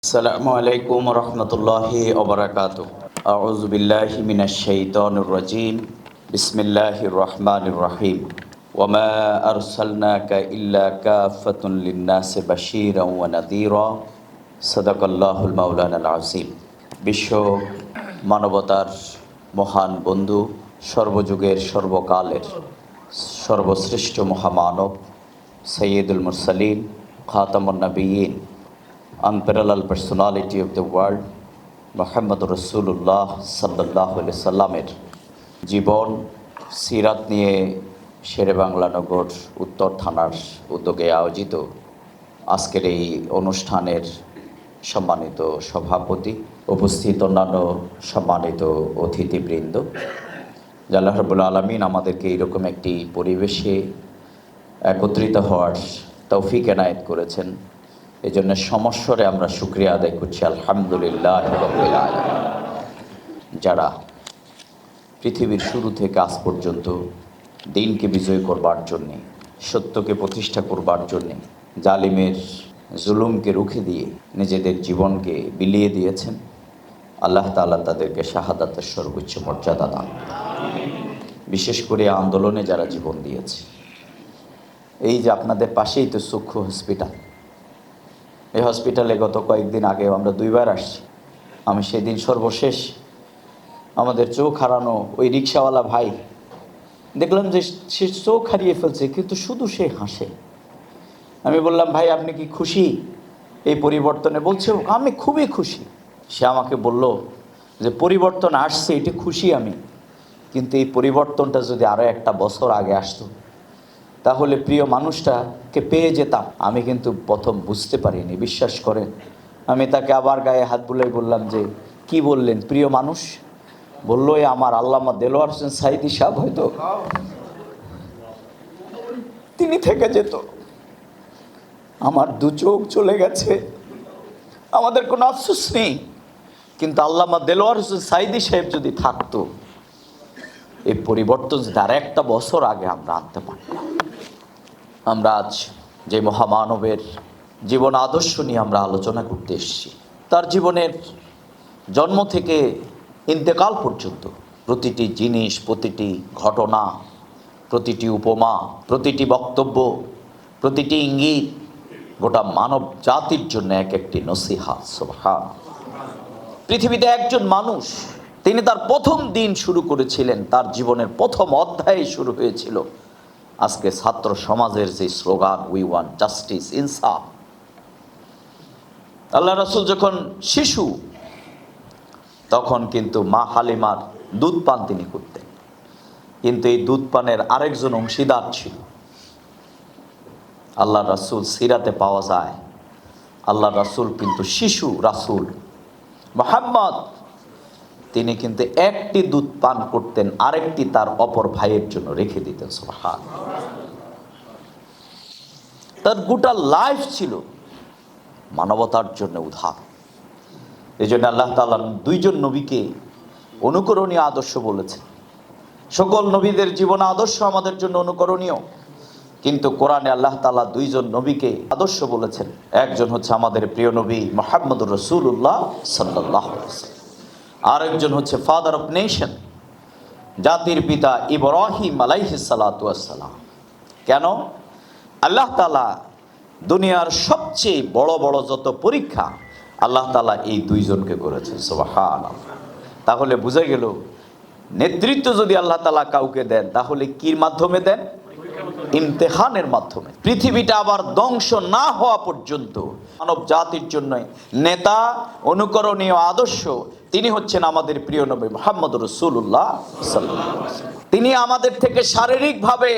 আসসালামু আলাইকুম রহমতুল্লাহি ওবরাকাতু। আউযু বিল্লাহি মিনাশ শাইতানির রাজিম। বিসমিল্লাহির রহমানির রহিম। ওয়ামা আরসালনাকা ইল্লা কাফাতান লিন-নাসি বাশীরান ওয়া নাযীরা। সাদাকাল্লাহুল মাওলানাল আযীম। বিশ্ব মানবতার মহান বন্ধু, সর্বযুগের সর্বকালের সর্বশ্রেষ্ঠ মহামানব সাইয়্যিদুল মুরসালিন, খাতামুন নবিয়্যিন, unparalleled personality of the world, Mohammad রসুল্লাহ সাল্লাল্লাহু আলাইহি সাল্লামের জীবন সিরাত নিয়ে শেরেবাংলা নগর উত্তর থানার উদ্যোগে আয়োজিত আজকের এই অনুষ্ঠানের সম্মানিত সভাপতি, উপস্থিত অন্যান্য সম্মানিত অতিথিবৃন্দ, আল্লাহ রাব্বুল আলামিন আমাদেরকে এইরকম একটি পরিবেশে একত্রিত হওয়ার তৌফিক এনায়েত করেছেন, এই জন্য সমস্বরে আমরা শুকরিয়া আদায় করছি আলহামদুলিল্লাহ রাব্বিল আলামিন। যারা পৃথিবীর শুরু থেকে আজ পর্যন্ত দিনকে বিজয় করবার জন্যে, সত্যকে প্রতিষ্ঠা করবার জন্যে, জালিমের জুলুমকে রুখে দিয়ে নিজেদের জীবনকে বিলিয়ে দিয়েছেন, আল্লাহ তাআলা তাদেরকে শাহাদাতের সর্বোচ্চ মর্যাদা দান। বিশেষ করে আন্দোলনে যারা জীবন দিয়েছে, এই যে আপনাদের পাশেই তো চক্ষু হসপিটাল, এই হসপিটালে গত কয়েকদিন আগে আমরা দুইবার আসছি। আমি সেদিন সর্বশেষ আমাদের চোখ হারানো ওই রিক্সাওয়ালা ভাই দেখলাম যে সে চোখ হারিয়ে ফেলছে, কিন্তু শুধু সে হাসে। আমি বললাম, ভাই আপনি কি খুশি এই পরিবর্তনে? বলছে আমি খুবই খুশি। সে আমাকে বলল যে পরিবর্তন আসছে, এটি খুশি আমি, কিন্তু এই পরিবর্তনটা যদি আরও একটা বছর আগে আসতো তাহলে প্রিয় মানুষটাকে পেয়ে যেতাম। আমি কিন্তু প্রথম বুঝতে পারিনি, বিশ্বাস করেন। আমি তাকে আবার গায়ে হাত বুলাই বললাম যে কি বললেন প্রিয় মানুষ? বললো এ আমার আল্লামা দেলোয়ার হোসেন সাঈদী সাহেব, হয়তো তিনি থেকে যেত। আমার দু চোখ চলে গেছে, আমাদের কোনো আফসোস নেই, কিন্তু আল্লামা দেলোয়ার হোসেন সাঈদী সাহেব যদি থাকতো, এই পরিবর্তন আর একটা বছর আগে আমরা আনতে পারতাম। আমরা আজ যে মহামানবের জীবন আদর্শ নিয়ে আমরা আলোচনা করতে এসেছি, তার জীবনের জন্ম থেকে ইন্তেকাল পর্যন্ত প্রতিটি জিনিস, প্রতিটি ঘটনা, প্রতিটি উপমা, প্রতিটি বক্তব্য, প্রতিটি ইঙ্গিত গোটা মানব জাতির জন্য এক একটি নসিহত। সুবহানাল্লাহ। পৃথিবীতে একজন মানুষ, তিনি তার প্রথম দিন শুরু করেছিলেন, তার জীবনের প্রথম অধ্যায় শুরু হয়েছিল আজকে ছাত্র সমাজের যে স্লোগান, উই ওয়ান্ট জাস্টিস, ইনসাফ। আল্লাহ রাসূল যখন শিশু, তখন কিন্তু মা হালিমার দুধ পান তিনি করতেন, কিন্তু এই দুধ পানের আরেকজন অংশীদার ছিল। আল্লাহ রাসূল সিরাতে পাওয়া যায়, আল্লাহ রাসূল কিন্তু শিশু রাসূল মুহাম্মদ, তিনি কিন্তু একটি দুধ পান করতেন, আরেকটি তার অপর ভাইয়ের জন্য রেখে দিতেন। সুবহানাল্লাহ। তার গোটা লাইফ ছিল মানবতার জন্য উদ্ধার। এই জন্য আল্লাহ তাআলা দুইজন নবীকে অনুকরণীয় আদর্শ বলেছেন। সকল নবীদের জীবন আদর্শ আমাদের জন্য অনুকরণীয়, কিন্তু কোরআনে আল্লাহ তাআলা দুইজন নবীকে আদর্শ বলেছেন। একজন হচ্ছে আমাদের প্রিয় নবী মুহাম্মদুর রাসূলুল্লাহ সাল্লাল্লাহু আলাইহি ওয়াসাল্লাম, আরেকজন হচ্ছে ফাদার অফ নেশন, জাতির পিতা ইব্রাহিম আলাইহিস সালাতু ওয়াস সালাম। কেন? আল্লাহ তাআলা দুনিয়ার সবচেয়ে বড় বড় যত পরীক্ষা আল্লাহ তাআলা এই দুইজনকে করেছেন। সুবহানাল্লাহ। তাহলে বুঝা গেল, নেতৃত্ব যদি আল্লাহ তাআলা কাউকে দেন, তাহলে কির মাধ্যমে দেন? ইমতিহানের মাধ্যমে। পৃথিবীটা আবার ধ্বংস না হওয়া পর্যন্ত মানব জাতির জন্য নেতা, অনুকরণীয় আদর্শ তিনি হচ্ছেন আমাদের প্রিয় নবী মুহাম্মদ রাসূলুল্লাহ সাল্লাল্লাহু আলাইহি ওয়াসাল্লাম। তিনি আমাদের থেকে শারীরিকভাবে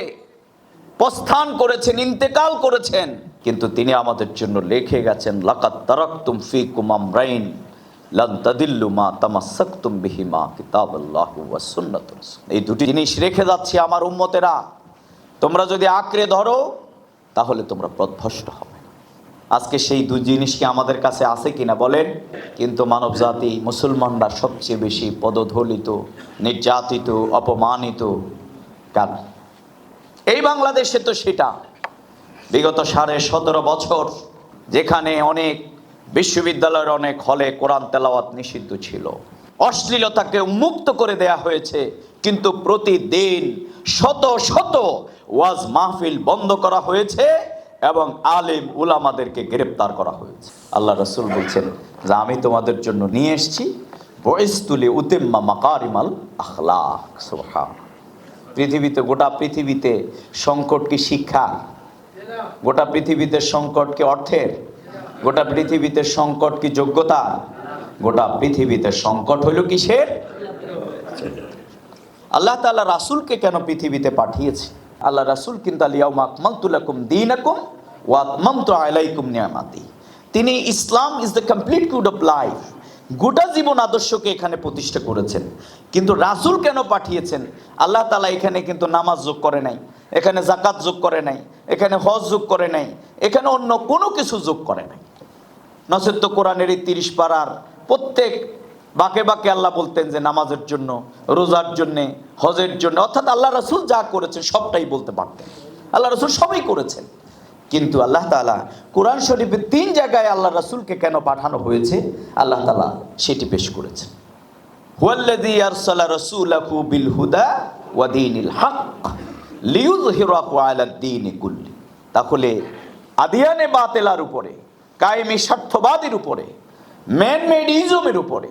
প্রস্থান করেছেন, ইন্তেকাল করেছেন, কিন্তু তিনি আমাদের জন্য লিখে গেছেন, লাকাদ তারাকতুম ফীকুম আমরাইন লান তাদিল্লু মা তামাসসাকতুম বিহিমা কিতাবাল্লাহি ওয়া সুন্নাতুর রাসূল। এই দুটি জিনিস রেখে যাচ্ছি আমার উম্মতেরা, তোমরা যদি আঁকড়ে ধরো তাহলে তোমরা পথভ্রষ্ট হবে। আজকে সেই দুই জিনিস কি আমাদের কাছে আছে কিনা বলেন? কিন্তু মানব জাতি, মুসলমানরা সবচেয়ে বেশি পদদলিত, নির্যাতিত, অপমানিত। কারণ এই বাংলাদেশে তো সেটা বিগত 17.5 বছর, যেখানে অনেক বিশ্ববিদ্যালয়ের অনেক হলে কোরআন তেলাওয়াত নিষিদ্ধ ছিল, অশ্লীলতাকে উন্মুক্ত করে দেয়া হয়েছে, কিন্তু প্রতিদিন শত শত ওয়াজ মাহফিল বন্ধ করা হয়েছে এবং আলেম উলামাদেরকে গ্রেপ্তার করা হয়েছে। আল্লাহ রাসূল বলছেন যে আমি তোমাদের জন্য নিয়ে এসেছি বয়স্তুলি উতিম্মা মাকারিমাল আখলাক। সুবহান। পৃথিবীতে, গোটা পৃথিবীতে সংকট কি শিক্ষা? গোটা পৃথিবীতে সংকট কি অর্থের? গোটা পৃথিবীতে সংকট কি যোগ্যতা? গোটা পৃথিবীতে সংকট হইল কিসের? আল্লাহ তাআলা রাসূলকে কেন পৃথিবীতে পাঠিয়েছে? আল্লাহ রাসূল কিন্তু আল-ইয়াউমা আকমালতু লাকুম দীনাকুম ওয়া আতমামতু আলাইকুম নিয়ামাতি। তিনি Islam is the complete code of life, গোটা জীবন আদর্শকে এখানে প্রতিষ্ঠা করেছেন। কিন্তু রাসূল কেন পাঠিয়েছেন? আল্লাহ তাআলা এখানে কিন্তু নামাজ যোগ করে নাই, এখানে যাকাত যোগ করে নাই, এখানে হজ যোগ করে নাই, এখানে অন্য কোনো কিছু যোগ করে নাই। নচেত তো কোরআনের এই 30 পারার প্রত্যেক বাকে বাকে আল্লাহ বলতেন যে নামাজের জন্য, রোজার জন্য, হজের জন্য, অর্থাৎ আল্লাহ রাসূল যা করেছেন সবটাই বলতে পারতেন। আল্লাহ রাসূল সবই করেছেন। কিন্তু আল্লাহ তাআলা কোরআন শরীফে 3 জায়গায় আল্লাহ রাসূলকে কেন পাঠানো হয়েছে আল্লাহ তাআলা সেটি পেশ করেছেন। হুয়াল্লাযী আরসালা রাসূলাহু বিল হুদা ওয়া দীনিল হক লিইয়ুযহিরাহু আলাদ দীনি কুল্লি। তাহলে আদিয়ানে বাতিলার উপরে, কায়েমি স্বার্থবাদীর উপরে, ম্যানমেড ইজমের উপরে,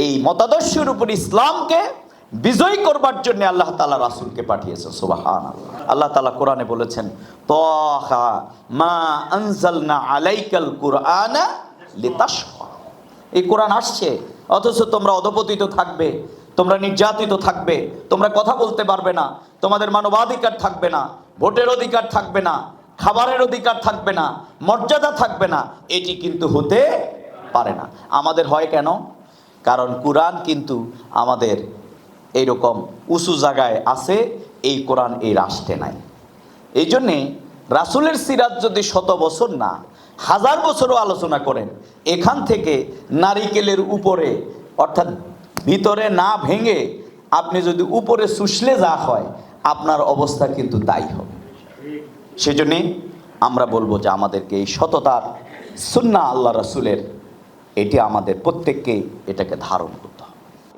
এই মতাদর্শের উপরে ইসলামকে বিজয় করবার জন্য আল্লাহ তাআলা রাসূলকে পাঠিয়েছেন। সুবহানাল্লাহ। আল্লাহ তাআলা কোরআনে বলেছেন তাহা মা আনজালনা আলাইকাল কুরআনা লিতাশকা। এই কোরআন আসছে অথচ তোমরা অধপতিত থাকবে, তোমরা নির্যাতিত থাকবে, তোমরা কথা বলতে পারবে না, তোমাদের মানবাধিকার থাকবে না, ভোটের অধিকার থাকবে না, খাবারের অধিকার থাকবে না, মর্যাদা থাকবে না। এটি কিন্তু হতে পারে না। আমাদের হয় কেন? কারণ কোরআন কিন্তু আমাদের এইরকম উঁচু জায়গায় আছে, এই কোরআন এই রাষ্ট্রে নাই। এই জন্যে রাসূলের সিরাত যদি 100 বছর না 1000 বছরও আলোচনা করেন, এখান থেকে নারিকেলের উপরে অর্থাৎ ভিতরে না ভেঙে আপনি যদি উপরে শুষলে যা হয়, আপনার অবস্থা কিন্তু তাই হবে। সেজন্যে আমরা বলবো যে আমাদেরকে এই সততার সুন্নাহ আল্লাহ রাসূলের, এটি আমাদের প্রত্যেককে এটাকে ধারণ করতে হবে।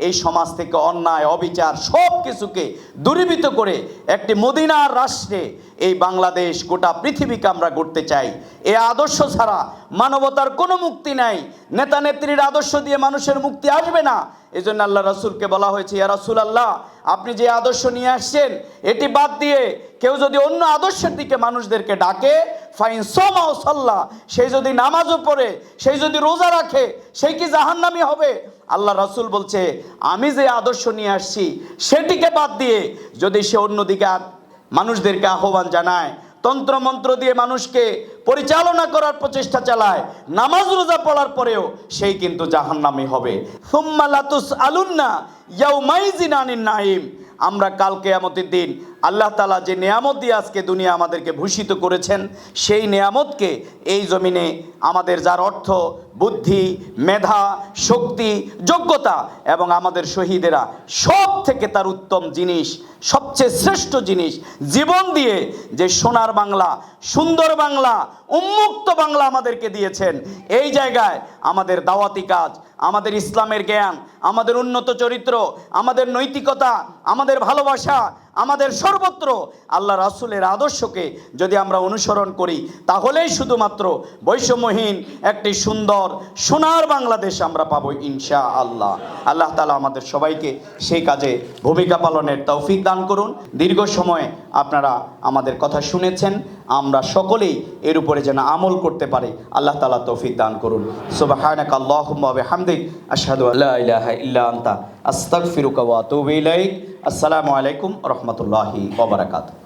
এই সমাজ থেকে অন্যায়, অবিচার সব কিছুকে দূরীভূত করে একটি মদিনার রাষ্ট্রে এই বাংলাদেশ, গোটা পৃথিবীকে আমরা গড়তে চাই। এই আদর্শ ছাড়া মানবতার কোনো মুক্তি নাই। নেতা নেত্রীর আদর্শ দিয়ে মানুষের মুক্তি আসবে না। এই জন্য আল্লাহ রাসূলকে বলা হয়েছে, ইয়া রাসূলুল্লাহ, আপনি যে আদর্শ নিয়ে আসছেন এটি বাদ দিয়ে কেউ যদি অন্য আদর্শের দিকে মানুষদেরকে ডাকে, ফাইন সামা ও সাল্লাহ, সেই যদি নামাজও পড়ে, সেই যদি রোজা রাখে, সেই কি জাহান্নামী হবে? আল্লাহ রাসূল বলছে, আমি যে আদর্শ নিয়ে আসছি সেটিকে বাদ দিয়ে যদি সে অন্যদিকে মানুষদেরকে আহ্বান জানায়, তন্ত্র মন্ত্র দিয়ে মানুষকে পরিচালনা করার প্রচেষ্টা চালায়, নামাজ রোজা পড়ার পরেও সেই কিন্তু জাহান্নামী হবে। সুম্মা লাতুসআলুন্না ইয়াউমাইযিন আনিন নাঈম। আমরা কাল কিয়ামতের দিন আল্লাহ তাআলা যে নিয়ামত দিয়ে আজকে দুনিয়া আমাদেরকে ভূষিত করেছেন, সেই নিয়ামতকে এই জমিনে আমাদের যার অর্থ, বুদ্ধি, মেধা, শক্তি, যোগ্যতা এবং আমাদের শহীদেরা সব থেকে তার উত্তম জিনিস, সবচেয়ে শ্রেষ্ঠ জিনিস জীবন দিয়ে যে সোনার বাংলা, সুন্দর বাংলা, উন্মুক্ত বাংলা আমাদেরকে দিয়েছেন। এই জায়গায় আমাদের দাওয়াতি কাজ, আমাদের ইসলামের জ্ঞান, আমাদের উন্নত চরিত্র, আমাদের নৈতিকতা, আমাদের ভালোবাসা, আমাদের সর্বত্র আল্লাহ রাসূলের আদর্শকে যদি আমরা অনুসরণ করি, তাহলেই শুধুমাত্র বৈষম্যহীন একটি সুন্দর সোনার বাংলাদেশ আমরা পাবো ইনশাআল্লাহ। আল্লাহ তাআলা আমাদের সবাইকে সেই কাজে ভূমিকা পালনের তৌফিক দান করুন। দীর্ঘ সময় আপনারা আমাদের কথা শুনেছেন, আমরা সকলেই এর উপরে যেন আমল করতে পারি, আল্লাহ তাআলা তৌফিক দান করুন। সুবহানাকা আল্লাহুম্মা ওয়া বিহামদিক আশহাদু আল্লা ইলাহা ইল্লা আনতা আস্তাগফিরুকা ওয়া আতুবু ইলাইক। আসসালামু আলাইকুম ওয়া রাহমাতুল্লাহি ওয়া বারাকাতুহু।